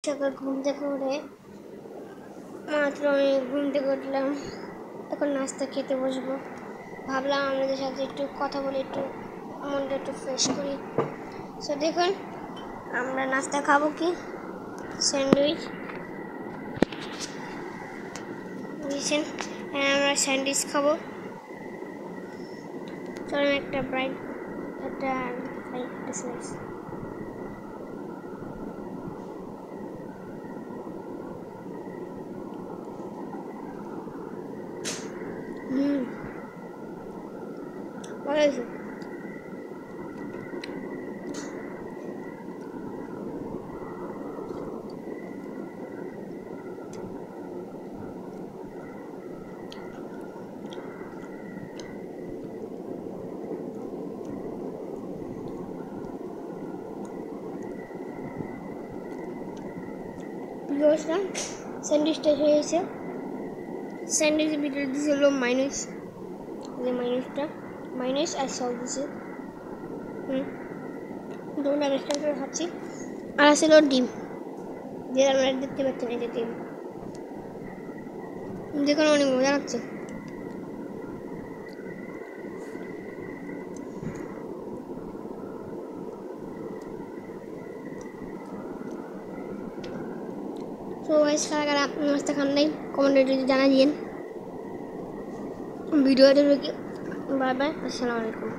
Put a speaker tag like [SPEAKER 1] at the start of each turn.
[SPEAKER 1] সকাল ঘুম থেকে উঠে মাত্র আমি ঘুম থেকে উঠলাম। এখন নাস্তা খেতে বসবো। ভাবলাম আমাদের সাথে একটু কথা বলে একটু মনটা একটু ফ্রেশ করি। সো দেখুন আমরা নাস্তা খাবো কি স্যান্ডউইচ দিয়েছেন। হ্যাঁ আমরা স্যান্ডউইচ খাবো। চলেন একটা স্ন্যাক্স। ভালো হয়েছে। স্যান্ডউইচটা হয়ে গেছে। স্যান্ডউইচের ভিতরে দিয়েছিল মাইনিস, যে মাইনিস আর সস দিয়েছে। দুটো মিক্সচার করে খাচ্ছি। আর আসলে ডিম, যে আপনারা দেখতে পাচ্ছেন এই যে ডিম, দেখুন অনেক মজা লাগছে। তো গাইস কারা কারা নাস্তা খান নাই কমেন্টে যদি জানা দিয়েন। ভিডিওটা দেখে বাই বাই, আসসালামু আলাইকুম।